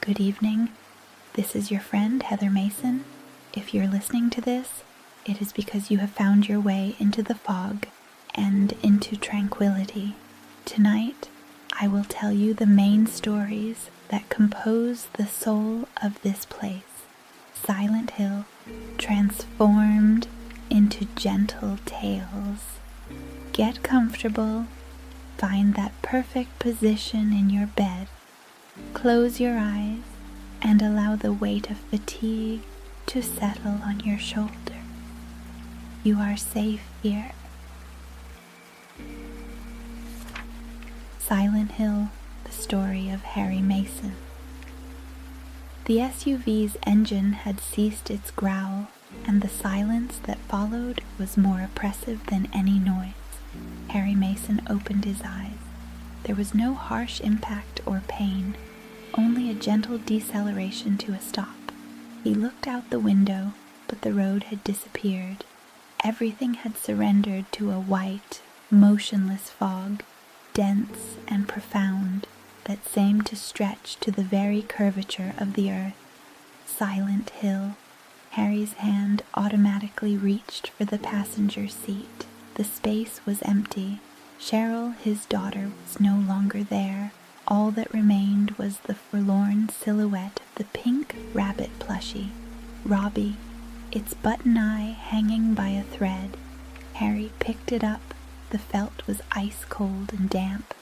Good evening. This is your friend, Heather Mason. If you're listening to this, it is because you have found your way into the fog and into tranquility. Tonight, I will tell you the main stories that compose the soul of this place, Silent Hill, transformed into gentle tales. Get comfortable, find that perfect position in your bed, close your eyes, and allow the weight of fatigue to settle on your shoulder. You are safe here. Silent Hill, the story of Harry Mason. The SUV's engine had ceased its growl, and the silence that followed was more oppressive than any noise. Harry Mason opened his eyes. There was no harsh impact or pain, only a gentle deceleration to a stop. He looked out the window, but the road had disappeared. Everything had surrendered to a white, motionless fog, dense and profound, that seemed to stretch to the very curvature of the earth. Silent Hill. Harry's hand automatically reached for the passenger seat. The space was empty. Cheryl, his daughter, was no longer there. All that remained was the forlorn silhouette of the pink rabbit plushie, Robbie, its button eye hanging by a thread. Harry picked it up. The felt was ice cold and damp.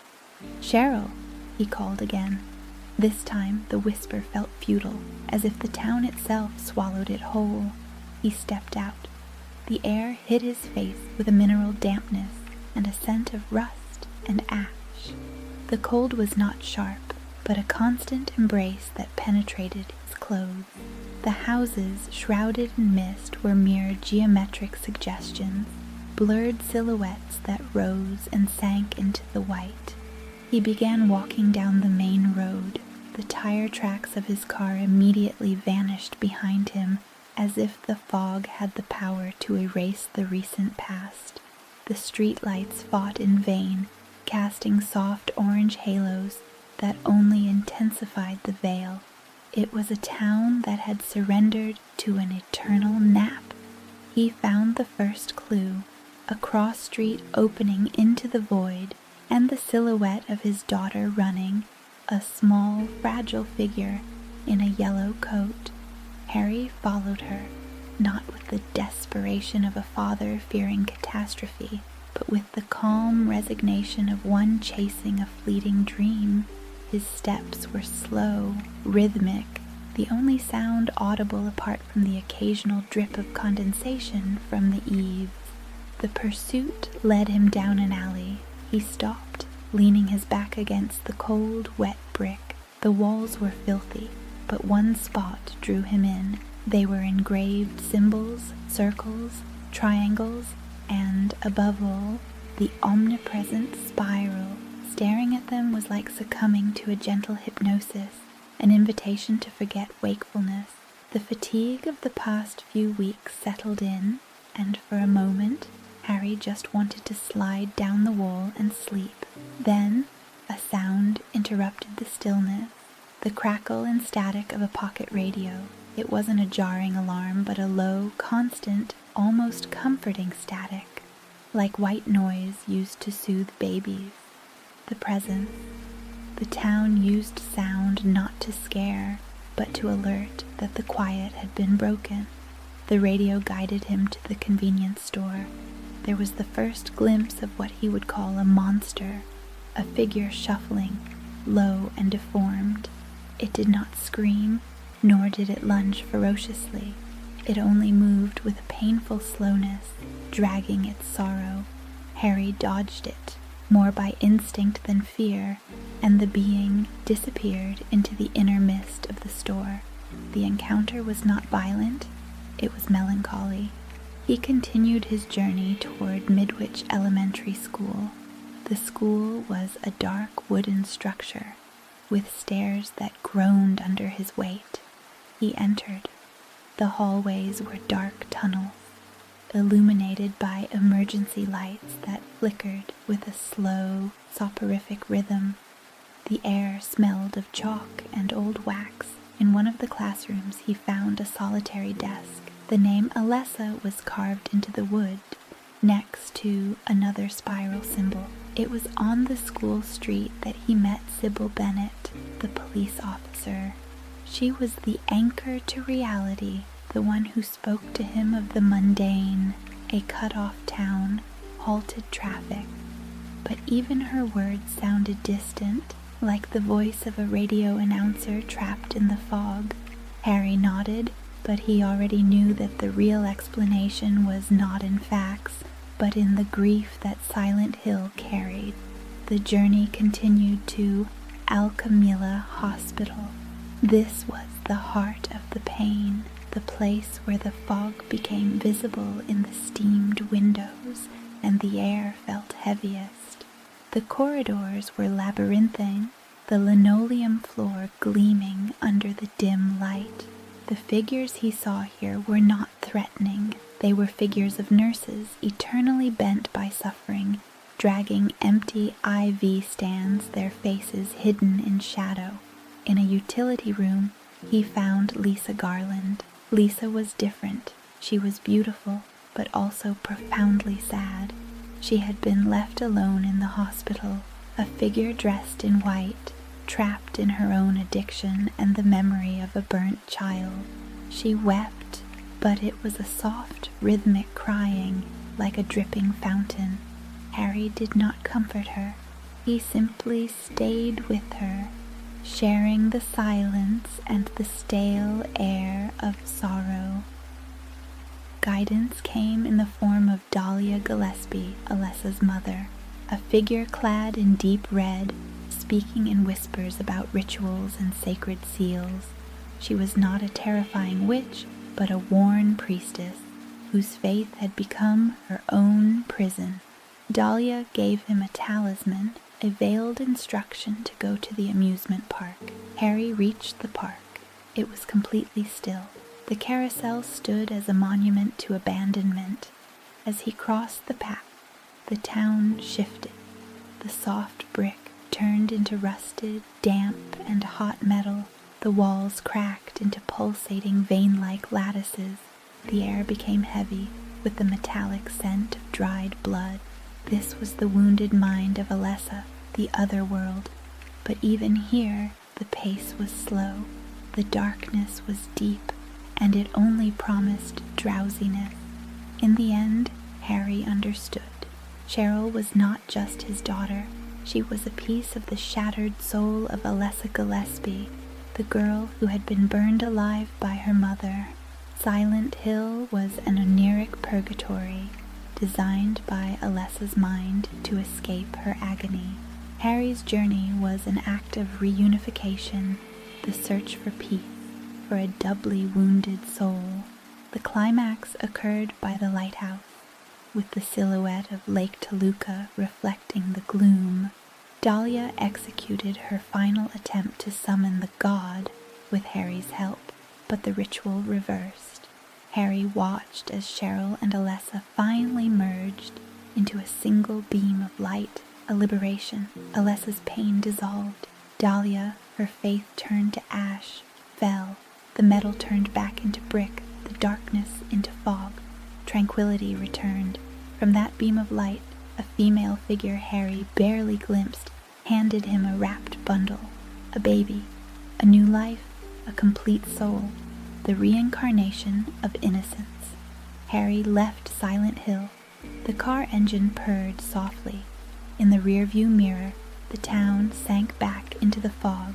"Cheryl," he called again. This time the whisper felt futile, as if the town itself swallowed it whole. He stepped out. The air hit his face with a mineral dampness and a scent of rust and ash. The cold was not sharp, but a constant embrace that penetrated his clothes. The houses, shrouded in mist, were mere geometric suggestions, blurred silhouettes that rose and sank into the white. He began walking down the main road. The tire tracks of his car immediately vanished behind him, as if the fog had the power to erase the recent past. The streetlights fought in vain, casting soft orange halos that only intensified the veil. It was a town that had surrendered to an eternal nap. He found the first clue, a cross street opening into the void, and the silhouette of his daughter running, a small, fragile figure in a yellow coat. Harry followed her, not with the desperation of a father fearing catastrophe, but with the calm resignation of one chasing a fleeting dream. His steps were slow, rhythmic, the only sound audible apart from the occasional drip of condensation from the eaves. The pursuit led him down an alley. He stopped, leaning his back against the cold, wet brick. The walls were filthy, but one spot drew him in. They were engraved symbols, circles, triangles, and, above all, the omnipresent spiral. Staring at them was like succumbing to a gentle hypnosis, an invitation to forget wakefulness. The fatigue of the past few weeks settled in, and for a moment, Harry just wanted to slide down the wall and sleep. Then, a sound interrupted the stillness, the crackle and static of a pocket radio. It wasn't a jarring alarm, but a low, constant, almost comforting static, like white noise used to soothe babies. The presence. The town used sound not to scare, but to alert that the quiet had been broken. The radio guided him to the convenience store. There was the first glimpse of what he would call a monster, a figure shuffling, low and deformed. It did not scream, nor did it lunge ferociously. It only moved with a painful slowness, dragging its sorrow. Harry dodged it, more by instinct than fear, and the being disappeared into the inner mist of the store. The encounter was not violent, it was melancholy. He continued his journey toward Midwich Elementary School. The school was a dark wooden structure, with stairs that groaned under his weight. He entered. The hallways were dark tunnels, illuminated by emergency lights that flickered with a slow, soporific rhythm. The air smelled of chalk and old wax. In one of the classrooms he found a solitary desk. The name Alessa was carved into the wood, next to another spiral symbol. It was on the school street that he met Sybil Bennett, the police officer. She was the anchor to reality, the one who spoke to him of the mundane, a cut-off town, halted traffic. But even her words sounded distant, like the voice of a radio announcer trapped in the fog. Harry nodded, but he already knew that the real explanation was not in facts, but in the grief that Silent Hill carried. The journey continued to Alchemilla Hospital. This was the heart of the pain, the place where the fog became visible in the steamed windows and the air felt heaviest. The corridors were labyrinthine, the linoleum floor gleaming under the dim light. The figures he saw here were not threatening. They were figures of nurses, eternally bent by suffering, dragging empty IV stands, their faces hidden in shadow. In a utility room, he found Lisa Garland. Lisa was different. She was beautiful, but also profoundly sad. She had been left alone in the hospital, a figure dressed in white, trapped in her own addiction and the memory of a burnt child. She wept, but it was a soft, rhythmic crying, like a dripping fountain. Harry did not comfort her. He simply stayed with her, sharing the silence and the stale air of sorrow. Guidance came in the form of Dahlia Gillespie, Alessa's mother, a figure clad in deep red, speaking in whispers about rituals and sacred seals. She was not a terrifying witch, but a worn priestess, whose faith had become her own prison. Dahlia gave him a talisman, a veiled instruction to go to the amusement park. Harry reached the park. It was completely still. The carousel stood as a monument to abandonment. As he crossed the path, the town shifted. The soft brick turned into rusted, damp, and hot metal. The walls cracked into pulsating vein-like lattices. The air became heavy with the metallic scent of dried blood. This was the wounded mind of Alessa, the other world. But even here, the pace was slow. The darkness was deep, and it only promised drowsiness. In the end, Harry understood. Cheryl was not just his daughter. She was a piece of the shattered soul of Alessa Gillespie, the girl who had been burned alive by her mother. Silent Hill was an oniric purgatory, designed by Alessa's mind to escape her agony. Harry's journey was an act of reunification, the search for peace, for a doubly wounded soul. The climax occurred by the lighthouse, with the silhouette of Lake Toluca reflecting the gloom. Dahlia executed her final attempt to summon the god with Harry's help, but the ritual reversed. Harry watched as Cheryl and Alessa finally merged into a single beam of light, a liberation. Alessa's pain dissolved. Dahlia, her faith turned to ash, fell. The metal turned back into brick, the darkness into fog. Tranquility returned. From that beam of light, a female figure Harry barely glimpsed handed him a wrapped bundle, a baby, a new life, a complete soul, the reincarnation of innocence. Harry left Silent Hill. The car engine purred softly. In the rearview mirror, the town sank back into the fog,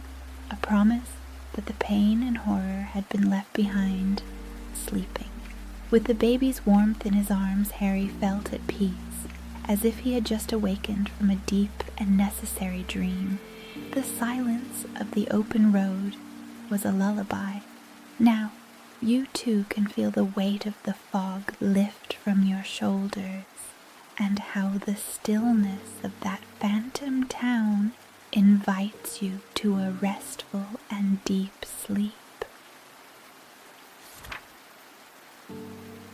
a promise that the pain and horror had been left behind, sleeping. With the baby's warmth in his arms, Harry felt at peace, as if he had just awakened from a deep and necessary dream. The silence of the open road was a lullaby. Now, you too can feel the weight of the fog lift from your shoulders, and how the stillness of that phantom town invites you to a restful and deep sleep.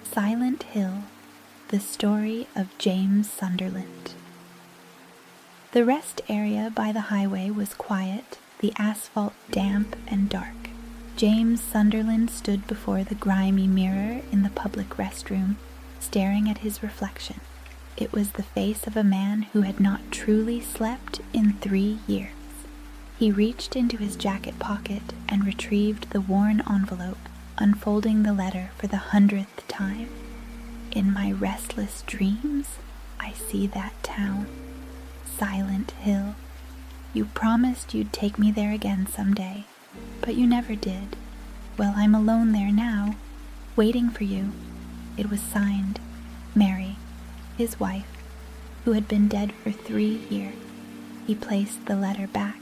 Silent Hill, the story of James Sunderland. The rest area by the highway was quiet, the asphalt damp and dark. James Sunderland stood before the grimy mirror in the public restroom, staring at his reflection. It was the face of a man who had not truly slept in 3 years. He reached into his jacket pocket and retrieved the worn envelope, unfolding the letter for the 100th time. In my restless dreams, I see that town. Silent Hill. You promised you'd take me there again someday, but you never did. Well, I'm alone there now, waiting for you. It was signed, Mary, his wife, who had been dead for 3 years. He placed the letter back.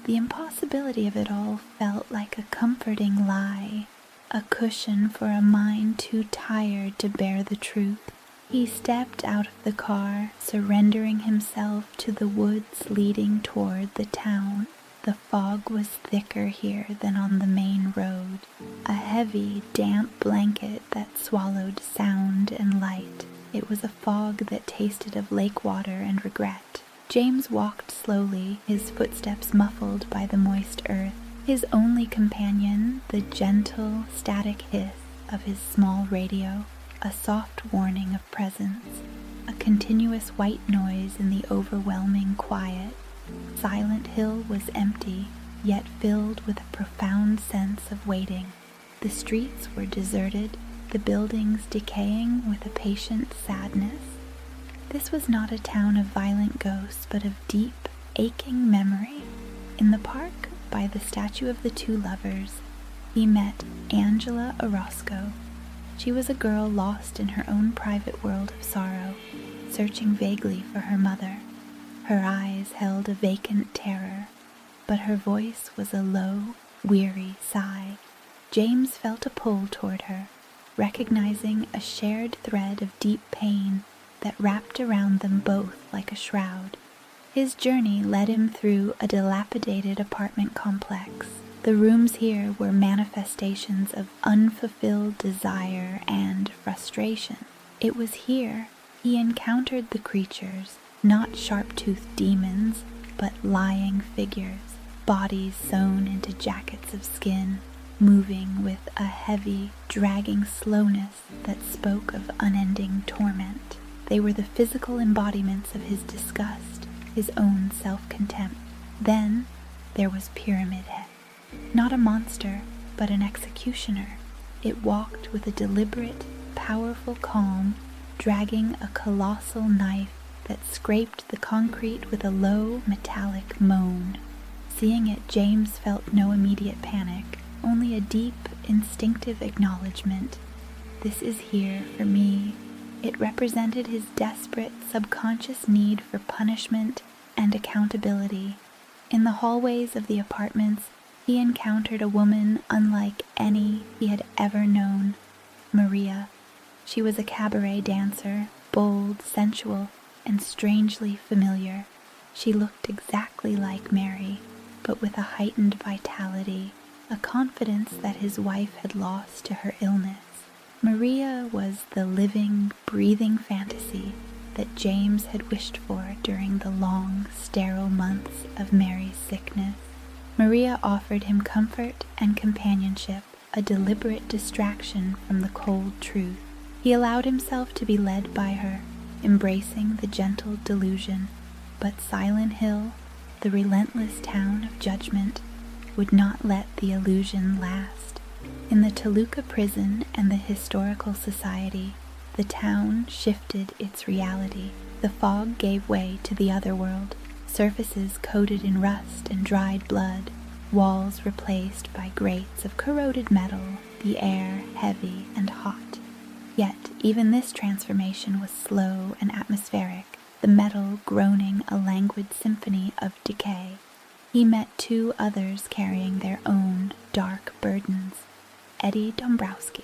The impossibility of it all felt like a comforting lie, a cushion for a mind too tired to bear the truth. He stepped out of the car, surrendering himself to the woods leading toward the town. The fog was thicker here than on the main road, a heavy, damp blanket that swallowed sound and light. It was a fog that tasted of lake water and regret. James walked slowly, his footsteps muffled by the moist earth. His only companion, the gentle, static hiss of his small radio, a soft warning of presence, a continuous white noise in the overwhelming quiet. Silent Hill was empty, yet filled with a profound sense of waiting. The streets were deserted, the buildings decaying with a patient sadness. This was not a town of violent ghosts, but of deep, aching memory. In the park, by the statue of the two lovers, he met Angela Orozco. She was a girl lost in her own private world of sorrow, searching vaguely for her mother. Her eyes held a vacant terror, but her voice was a low, weary sigh. James felt a pull toward her, recognizing a shared thread of deep pain that wrapped around them both like a shroud. His journey led him through a dilapidated apartment complex. The rooms here were manifestations of unfulfilled desire and frustration. It was here he encountered the creatures, not sharp-toothed demons, but lying figures, bodies sewn into jackets of skin, moving with a heavy, dragging slowness that spoke of unending torment. They were the physical embodiments of his disgust, his own self-contempt. Then there was Pyramid Head. Not a monster, but an executioner. It walked with a deliberate, powerful calm, dragging a colossal knife that scraped the concrete with a low, metallic moan. Seeing it, James felt no immediate panic, only a deep, instinctive acknowledgement. This is here for me. It represented his desperate, subconscious need for punishment and accountability. In the hallways of the apartments, he encountered a woman unlike any he had ever known, Maria. She was a cabaret dancer, bold, sensual, and strangely familiar. She looked exactly like Mary, but with a heightened vitality, a confidence that his wife had lost to her illness. Maria was the living, breathing fantasy that James had wished for during the long, sterile months of Mary's sickness. Maria offered him comfort and companionship, a deliberate distraction from the cold truth. He allowed himself to be led by her, embracing the gentle delusion. But Silent Hill, the relentless town of judgment, would not let the illusion last. In the Toluca prison and the historical society, the town shifted its reality. The fog gave way to the other world, surfaces coated in rust and dried blood, walls replaced by grates of corroded metal, the air heavy and hot. Yet even this transformation was slow and atmospheric, the metal groaning a languid symphony of decay. He met 2 others carrying their own dark burdens. Eddie Dombrowski,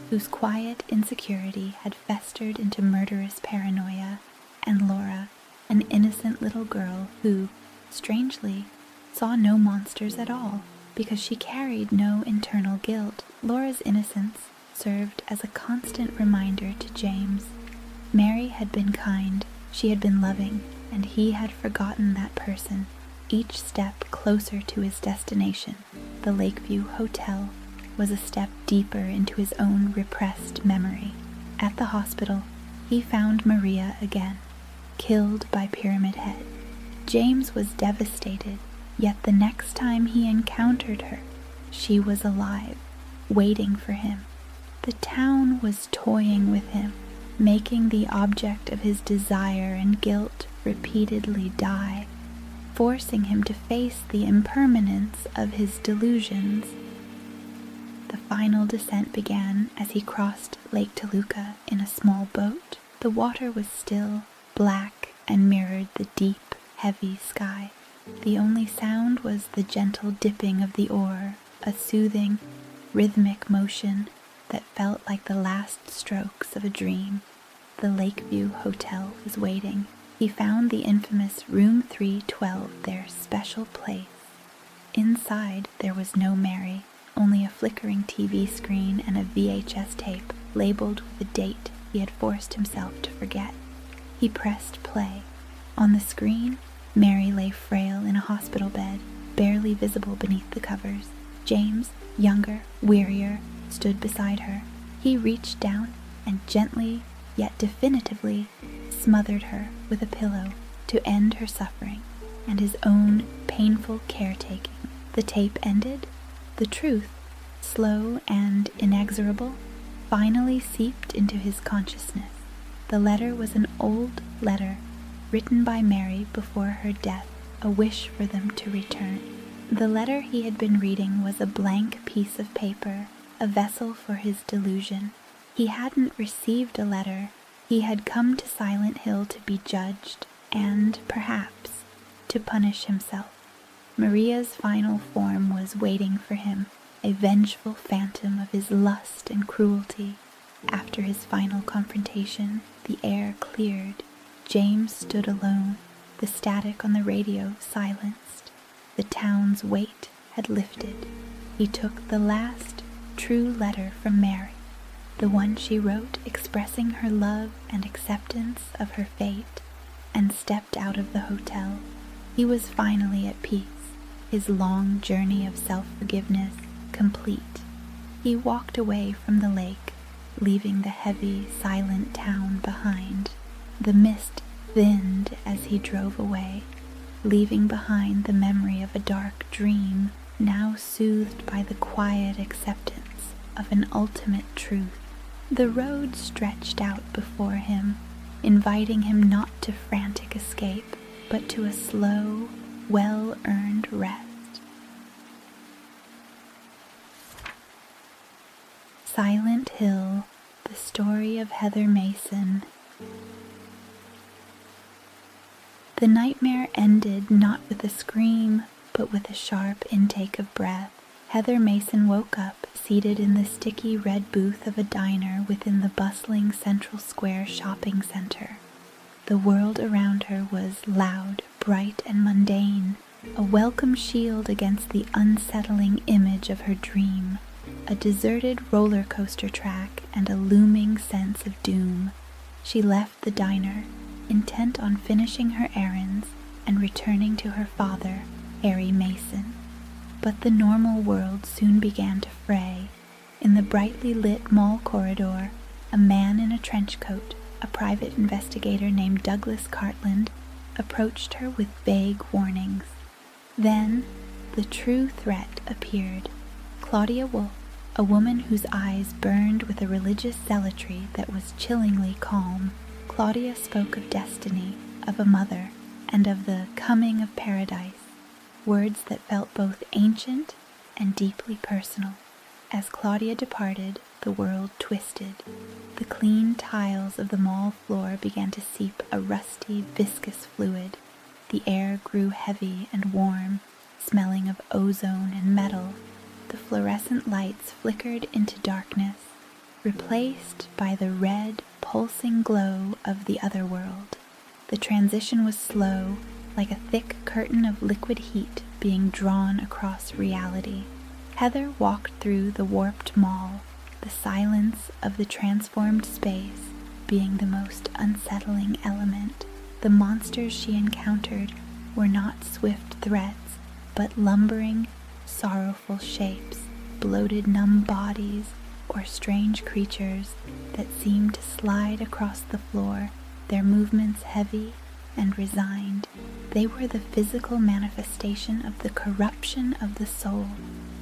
whose quiet insecurity had festered into murderous paranoia, and Laura, an innocent little girl who, strangely, saw no monsters at all because she carried no internal guilt. Laura's innocence served as a constant reminder to James. Mary had been kind, she had been loving, and he had forgotten that person, each step closer to his destination, the Lakeview Hotel, was a step deeper into his own repressed memory. At the hospital, he found Maria again, killed by Pyramid Head. James was devastated, yet the next time he encountered her, she was alive, waiting for him. The town was toying with him, making the object of his desire and guilt repeatedly die, forcing him to face the impermanence of his delusions. The final descent began as he crossed Lake Toluca in a small boat. The water was still, black, and mirrored the deep, heavy sky. The only sound was the gentle dipping of the oar, a soothing, rhythmic motion that felt like the last strokes of a dream. The Lakeview Hotel was waiting. He found the infamous Room 312 their special place. Inside there was no Mary, only a flickering TV screen and a VHS tape labeled with a date he had forced himself to forget. He pressed play. On the screen, Mary lay frail in a hospital bed, barely visible beneath the covers. James, younger, wearier, stood beside her. He reached down and gently, yet definitively, smothered her with a pillow to end her suffering and his own painful caretaking. The tape ended. The truth, slow and inexorable, finally seeped into his consciousness. The letter was an old letter written by Mary before her death, a wish for them to return. The letter he had been reading was a blank piece of paper, a vessel for his delusion. He hadn't received a letter. He had come to Silent Hill to be judged and, perhaps, to punish himself. Maria's final form was waiting for him, a vengeful phantom of his lust and cruelty. After his final confrontation, the air cleared. James stood alone, the static on the radio silenced. The town's weight had lifted. He took the last true letter from Mary, the one she wrote expressing her love and acceptance of her fate, and stepped out of the hotel. He was finally at peace, his long journey of self-forgiveness complete. He walked away from the lake, leaving the heavy, silent town behind. The mist thinned as he drove away, leaving behind the memory of a dark dream, now soothed by the quiet acceptance of an ultimate truth. The road stretched out before him, inviting him not to frantic escape, but to a slow, well-earned rest. Silent Hill, the story of Heather Mason. The nightmare ended not with a scream, but with a sharp intake of breath. Heather Mason woke up, seated in the sticky red booth of a diner within the bustling Central Square shopping center. The world around her was loud, bright, and mundane, a welcome shield against the unsettling image of her dream, a deserted roller coaster track and a looming sense of doom. She left the diner, intent on finishing her errands and returning to her father, Harry Mason. But the normal world soon began to fray. In the brightly lit mall corridor, a man in a trench coat, a private investigator named Douglas Cartland, approached her with vague warnings. Then, the true threat appeared. Claudia Wolfe, a woman whose eyes burned with a religious zealotry that was chillingly calm. Claudia spoke of destiny, of a mother, and of the coming of paradise, words that felt both ancient and deeply personal. As Claudia departed, the world twisted. The clean tiles of the mall floor began to seep a rusty, viscous fluid. The air grew heavy and warm, smelling of ozone and metal. The fluorescent lights flickered into darkness, replaced by the red, pulsing glow of the other world. The transition was slow, like a thick curtain of liquid heat being drawn across reality. Heather walked through the warped mall, the silence of the transformed space being the most unsettling element. The monsters she encountered were not swift threats, but lumbering, sorrowful shapes, bloated numb bodies, or strange creatures that seemed to slide across the floor, their movements heavy and resigned. They were the physical manifestation of the corruption of the soul,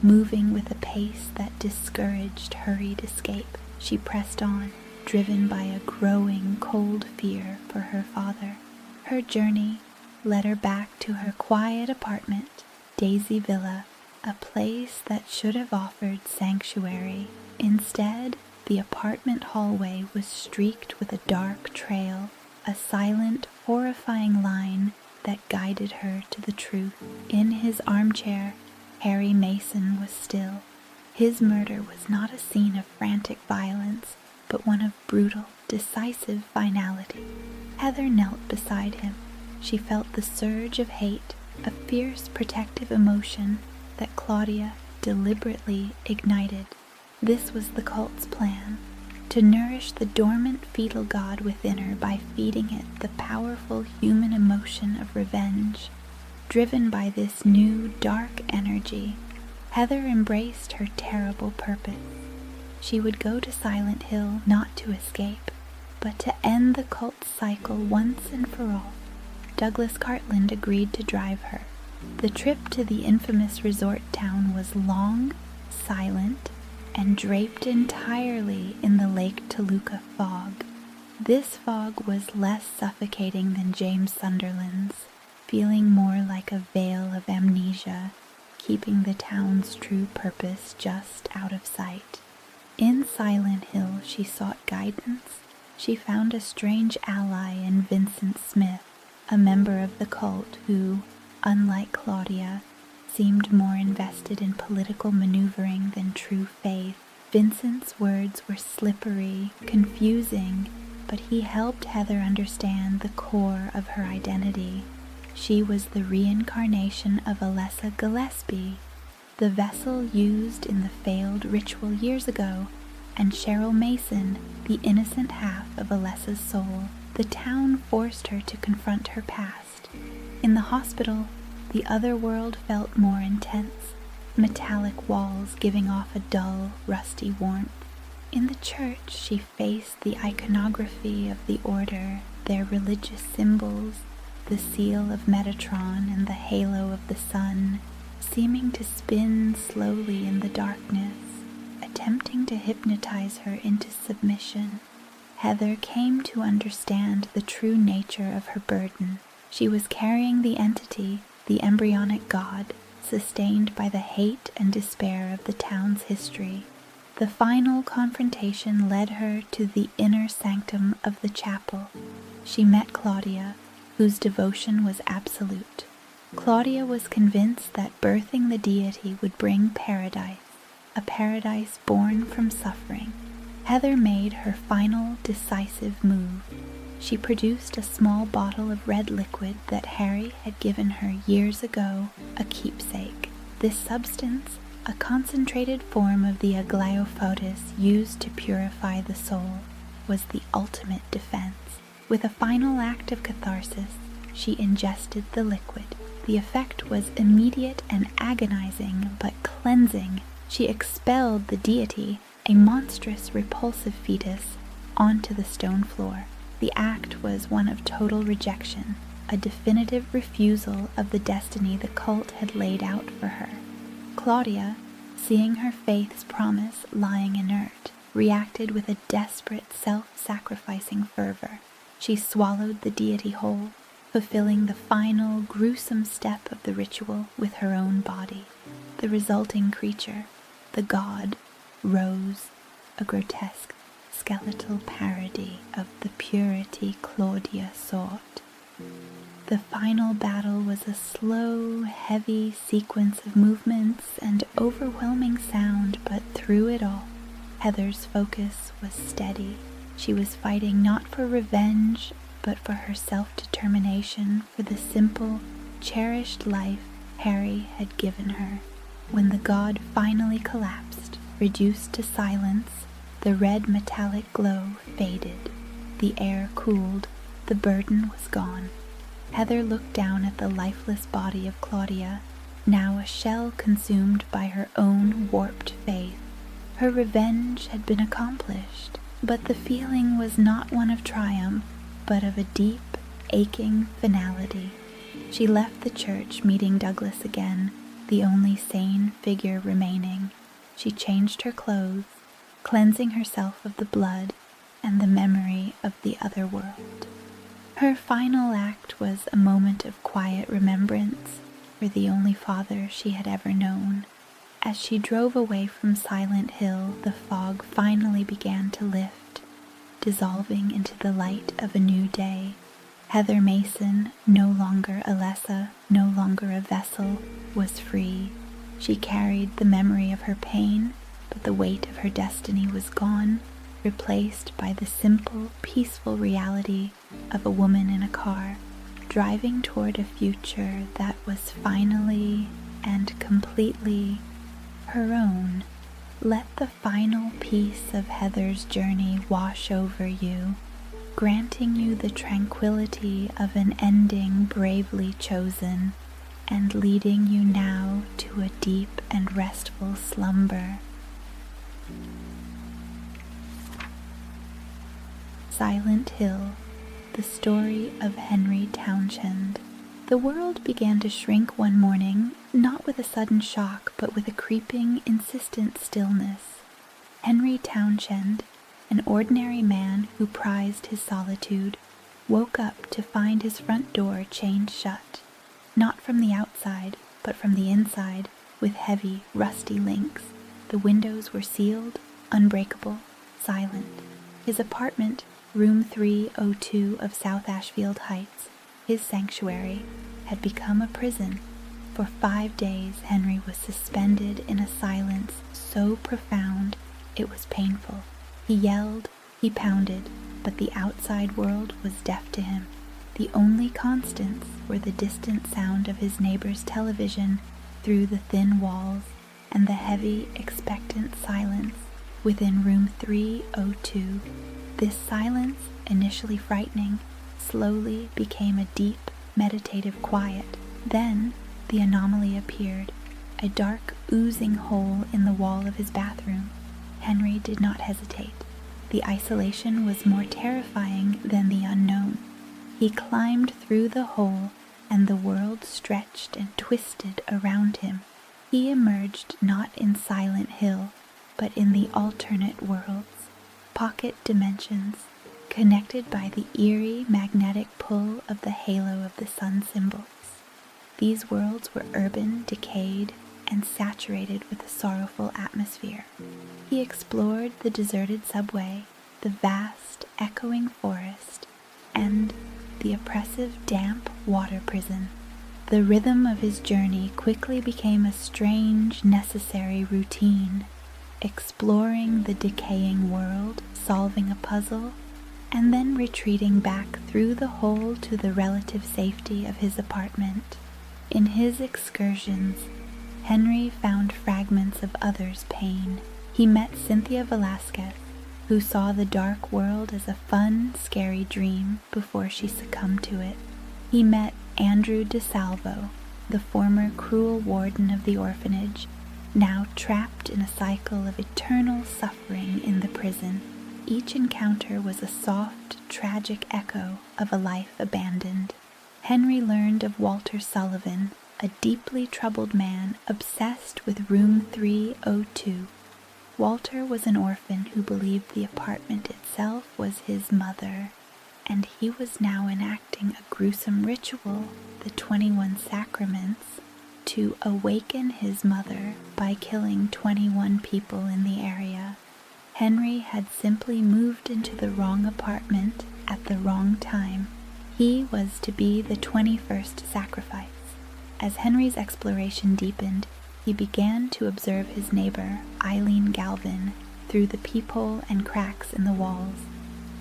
moving with a pace that discouraged hurried escape. She pressed on, driven by a growing cold fear for her father. Her journey led her back to her quiet apartment, Daisy Villa, a place that should have offered sanctuary. Instead, the apartment hallway was streaked with a dark trail, a silent, horrifying line that guided her to the truth. In his armchair, Harry Mason was still. His murder was not a scene of frantic violence, but one of brutal, decisive finality. Heather knelt beside him. She felt the surge of hate, a fierce protective emotion that Claudia deliberately ignited. This was the cult's plan, to nourish the dormant fetal god within her by feeding it the powerful human emotion of revenge. Driven by this new, dark energy, Heather embraced her terrible purpose. She would go to Silent Hill not to escape, but to end the cult's cycle once and for all. Douglas Cartland agreed to drive her. The trip to the infamous resort town was long, silent, and draped entirely in the Lake Toluca fog. This fog was less suffocating than James Sunderland's, feeling more like a veil of amnesia, keeping the town's true purpose just out of sight. In Silent Hill she sought guidance. She found a strange ally in Vincent Smith, a member of the cult who, unlike Claudia, seemed more invested in political maneuvering than true faith. Vincent's words were slippery, confusing, but he helped Heather understand the core of her identity. She was the reincarnation of Alessa Gillespie, the vessel used in the failed ritual years ago, and Cheryl Mason, the innocent half of Alessa's soul. The town forced her to confront her past. In the hospital, the other world felt more intense, metallic walls giving off a dull, rusty warmth. In the church, she faced the iconography of the order, their religious symbols, the seal of Metatron and the halo of the sun, seeming to spin slowly in the darkness, attempting to hypnotize her into submission. Heather came to understand the true nature of her burden. She was carrying the entity, the embryonic god, sustained by the hate and despair of the town's history. The final confrontation led her to the inner sanctum of the chapel. She met Claudia, whose devotion was absolute. Claudia was convinced that birthing the deity would bring paradise, a paradise born from suffering. Heather made her final, decisive move. She produced a small bottle of red liquid that Harry had given her years ago, a keepsake. This substance, a concentrated form of the agliofotis used to purify the soul, was the ultimate defense. With a final act of catharsis, she ingested the liquid. The effect was immediate and agonizing, but cleansing. She expelled the deity, a monstrous, repulsive fetus, onto the stone floor. The act was one of total rejection, a definitive refusal of the destiny the cult had laid out for her. Claudia, seeing her faith's promise lying inert, reacted with a desperate, self-sacrificing fervor. She swallowed the deity whole, fulfilling the final, gruesome step of the ritual with her own body. The resulting creature, the god, rose, a grotesque, skeletal parody of the purity Claudia sought. The final battle was a slow, heavy sequence of movements and overwhelming sound, but through it all, Heather's focus was steady. She was fighting not for revenge, but for her self-determination, for the simple, cherished life Harry had given her. When the god finally collapsed, reduced to silence, the red metallic glow faded. The air cooled, The burden was gone. Heather looked down at the lifeless body of Claudia, now a shell consumed by her own warped faith. Her revenge had been accomplished, but the feeling was not one of triumph, but of a deep, aching finality. She left the church, meeting Douglas again, the only sane figure remaining. She changed her clothes, cleansing herself of the blood and the memory of the other world. Her final act was a moment of quiet remembrance for the only father she had ever known. As she drove away from Silent Hill, the fog finally began to lift, dissolving into the light of a new day. Heather Mason, no longer Alessa, no longer a vessel, was free. She carried the memory of her pain, but the weight of her destiny was gone, replaced by the simple, peaceful reality of a woman in a car, driving toward a future that was finally and completely her own. Let the final piece of Heather's journey wash over you, granting you the tranquility of an ending bravely chosen, and leading you now to a deep and restful slumber. Silent Hill, the story of Henry Townshend. The world began to shrink one morning, not with a sudden shock, but with a creeping, insistent stillness. Henry Townshend, an ordinary man who prized his solitude, woke up to find his front door chained shut, not from the outside, but from the inside, with heavy, rusty links. The windows were sealed, unbreakable, silent. His apartment, room 302 of South Ashfield Heights, his sanctuary, had become a prison. For 5 days Henry was suspended in a silence so profound it was painful. He yelled, he pounded, but the outside world was deaf to him. The only constants were the distant sound of his neighbor's television through the thin walls and the heavy, expectant silence within room 302. This silence, initially frightening, slowly became a deep, meditative quiet. Then the anomaly appeared, a dark, oozing hole in the wall of his bathroom. Henry did not hesitate. The isolation was more terrifying than the unknown. He climbed through the hole, and the world stretched and twisted around him. He emerged not in Silent Hill, but in the alternate worlds, pocket dimensions, connected by the eerie magnetic pull of the halo of the sun symbols. These worlds were urban, decayed, and saturated with a sorrowful atmosphere. He explored the deserted subway, the vast, echoing forest, and the oppressive, damp water prison. The rhythm of his journey quickly became a strange, necessary routine, exploring the decaying world, solving a puzzle, and then retreating back through the hole to the relative safety of his apartment. In his excursions, Henry found fragments of others' pain. He met Cynthia Velasquez, who saw the dark world as a fun, scary dream before she succumbed to it. He met Andrew DeSalvo, the former cruel warden of the orphanage, now trapped in a cycle of eternal suffering in the prison. Each encounter was a soft, tragic echo of a life abandoned. Henry learned of Walter Sullivan, a deeply troubled man obsessed with room 302. Walter was an orphan who believed the apartment itself was his mother, and he was now enacting a gruesome ritual, the 21 Sacraments, to awaken his mother by killing 21 people in the area. Henry had simply moved into the wrong apartment at the wrong time. He was to be the 21st sacrifice. As Henry's exploration deepened, he began to observe his neighbor, Eileen Galvin, through the peephole and cracks in the walls.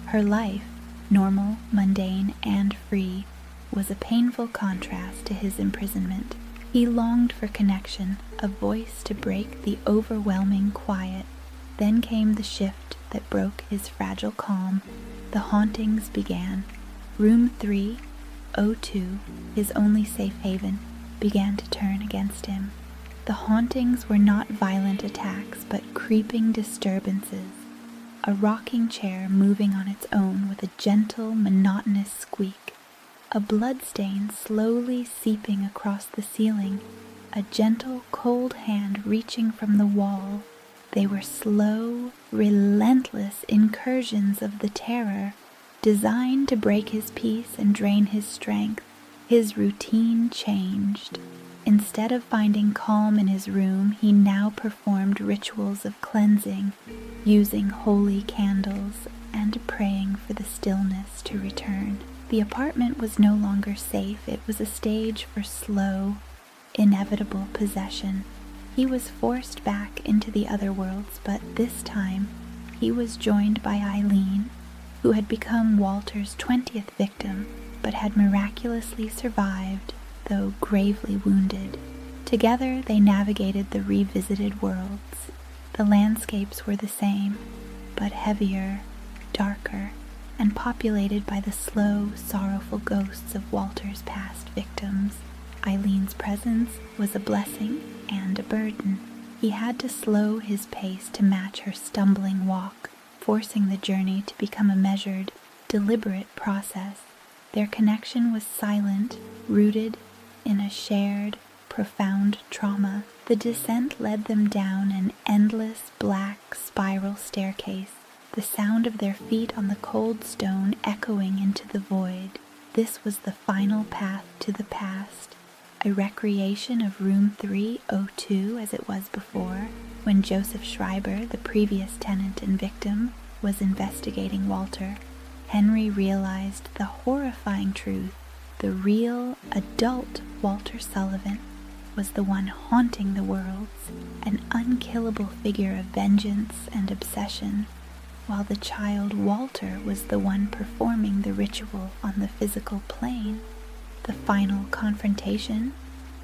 Her life, normal, mundane, and free, was a painful contrast to his imprisonment. He longed for connection, a voice to break the overwhelming quiet. Then came the shift that broke his fragile calm. The hauntings began. Room 302, his only safe haven, began to turn against him. The hauntings were not violent attacks, but creeping disturbances. A rocking chair moving on its own with a gentle, monotonous squeak. A bloodstain slowly seeping across the ceiling. A gentle, cold hand reaching from the wall. They were slow, relentless incursions of the terror, designed to break his peace and drain his strength. His routine changed. Instead of finding calm in his room, he now performed rituals of cleansing, using holy candles and praying for the stillness to return. The apartment was no longer safe. It was a stage for slow, inevitable possession. He was forced back into the other worlds, but this time he was joined by Eileen, who had become Walter's 20th victim, but had miraculously survived, though gravely wounded. Together they navigated the revisited worlds. The landscapes were the same, but heavier, darker, and populated by the slow, sorrowful ghosts of Walter's past victims. Eileen's presence was a blessing and a burden. He had to slow his pace to match her stumbling walk, forcing the journey to become a measured, deliberate process. Their connection was silent, rooted in a shared, profound trauma. The descent led them down an endless, black, spiral staircase, the sound of their feet on the cold stone echoing into the void. This was the final path to the past, a recreation of Room 302 as it was before, when Joseph Schreiber, the previous tenant and victim, was investigating Walter. Henry realized the horrifying truth. The real, adult Walter Sullivan was the one haunting the worlds, an unkillable figure of vengeance and obsession, while the child Walter was the one performing the ritual on the physical plane. The final confrontation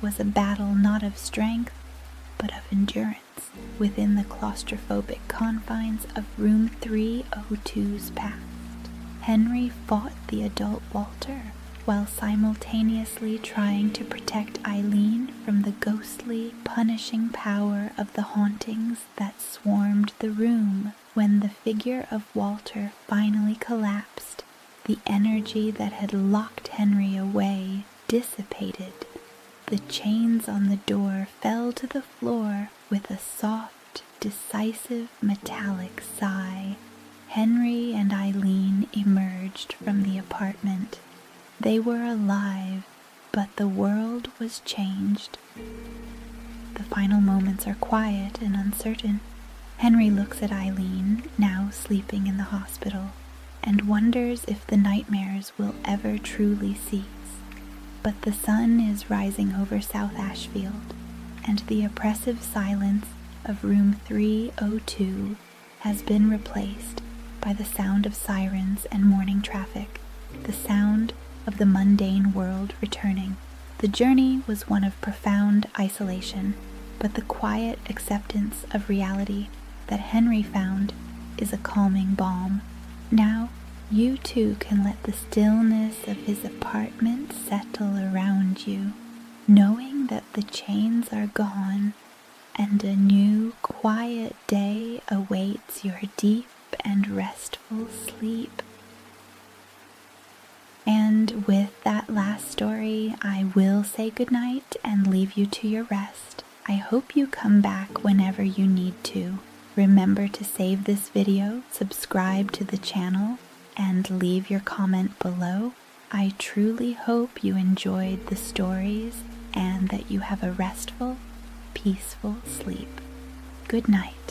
was a battle not of strength, but of endurance, within the claustrophobic confines of Room 302's past. Henry fought the adult Walter, while simultaneously trying to protect Eileen from the ghostly, punishing power of the hauntings that swarmed the room. When the figure of Walter finally collapsed, the energy that had locked Henry away dissipated. The chains on the door fell to the floor with a soft, decisive, metallic sigh. Henry and Eileen emerged from the apartment. They were alive, but the world was changed. The final moments are quiet and uncertain. Henry looks at Eileen, now sleeping in the hospital, and wonders if the nightmares will ever truly cease. But the sun is rising over South Ashfield, and the oppressive silence of Room 302 has been replaced by the sound of sirens and morning traffic, the sound of the mundane world returning. The journey was one of profound isolation, but the quiet acceptance of reality that Henry found is a calming balm. Now, you too can let the stillness of his apartment settle around you, knowing that the chains are gone and a new, quiet day awaits your deep and restful sleep. And with that last story, I will say goodnight and leave you to your rest. I hope you come back whenever you need to. Remember to save this video, subscribe to the channel, and leave your comment below. I truly hope you enjoyed the stories and that you have a restful, peaceful sleep. Good night.